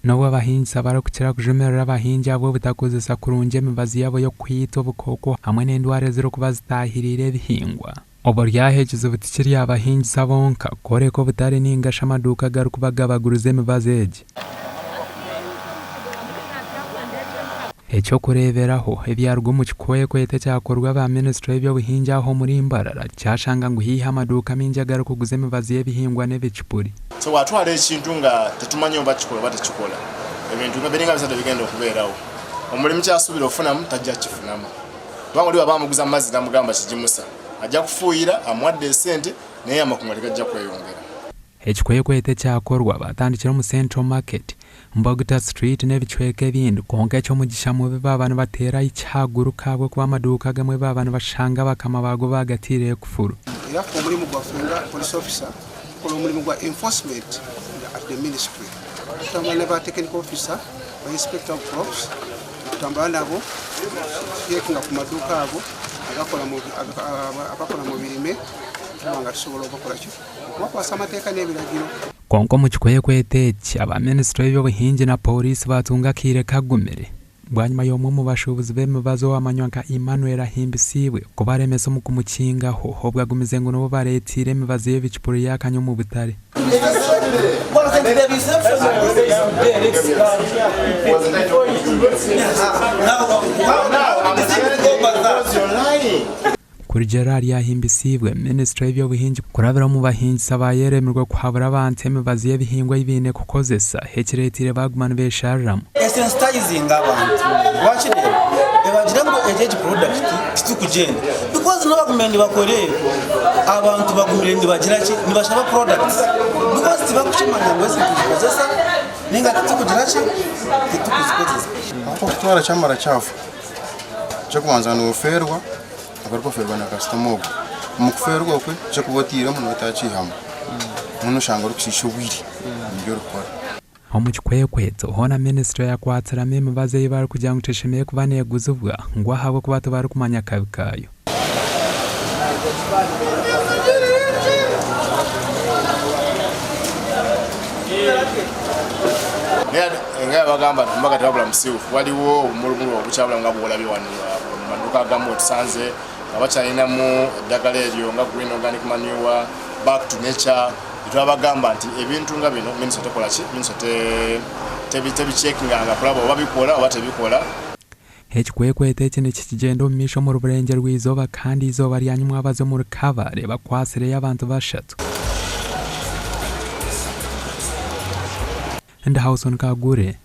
nobo abahingi barakukira kujemerera abahingi abo butakozesa kurungi emibazi yabo yo kwita obukoko hamwe n'endwara zirikuba zitahirire ebihingwa. Obo ryahekize butikiri abahingi bonka koreko butari ningasha amaduka garikuba gabaguriza emibazi egi. Ekyo kureberaho ebyarugwa mu kikwekwete cyakorwa ba Minisitiri y'Obuhingi aho muri Mbarara cyashanga ngo hiha amaduka mingi agarukuguza emibazi y'ebihingwa n'ebicupuri. So watwala ekintu nga tetumanyi oba kikola batakikola. Ebintu nga biringa bisatu bigenda okubeerawo. Omulimu kyasubira ofunamu tajja kifunamu. Kubanga oli abamuguza amazzi namugamba kijimusa. Ajja kufuuyira amwadde esente naye amakungwa tegajja kweyongera. Ekikwekwete cyakorwa batandikira mu Central Market, Mbogita Street n'ebichweke ebindi konka ekyo mugisha mubi babana batera icyaguru kabwe kuba amaduka gamwe babana bashanga bakama bago bagatire kufuru. Era ko mulimu gwa funga police officer ko mulimu gwa enforcement at the ministry. Tambana ba technical officer ba inspector of crops tambana nabo yekinga ku maduka abo agakola mu birime nga tusobola okukola kyo wakwasa amateeka n'ebiragiro. Konko mu kikwekwete eki aba Minisitiri y'Obuhingi na polisi batunga kire kagumire bwanyuma y'omwe mu bashubuzi b'emibazi w'amanywa nka Emmanuel ahimbisibwe kubaremesa mu kumukingaho obwagumize ngo nobo baretire emibazi y'ebicupuri yakanyo mu butare. Kuri Gerard yahimbisibwe Minisitiri y'Obuhingi kurabira mu bahingi sabayeremerwa kuhabura abantu emibazi y'ebihingwa ibine kukozesa hekiretire bagumana beshariramu. Sensitizing abantu wakire ebagira ngo ejeje product kitukugenda because no bagumende bakore abantu bagumire ndibagira ki nibashaba products because tibakushimanya ngo ezikozesa ninga kitukugira ki kitukuzikozesa ako kutwara chamara chafu cyo kubanza no ferwa agarko ferwa na customer mu kuferwa kwe cyo kubotira mu notachihama muno shanga rukushisho bwiri nibyo rukora. Mu kikwekwete hona Minisitiri yakwatsira emibazi y'ibari kugira ngo teshemeye kuba neguzubwa ngo ahabwe kuba tubari kumanya kabikayo. Nga bagamba mbaga tabula musifu waliwo omulungu obukyabula nga bwolabye wano maduka gamu tusanze abakyalina mu ddagala eryo nga green organic manure back to nature. Twabagamba nti ebintu nga bino Minisitiri tekola ki Minisitiri tebicheckinga nga kulaba oba bikola oba tebikola. Ekikwekwete eki nikigenda omu misho mu ruburengero rw'izooba kandi izooba ryanyuma abaze mu rukabare bakwasireyo abantu bashatu. And Hauson Kagure.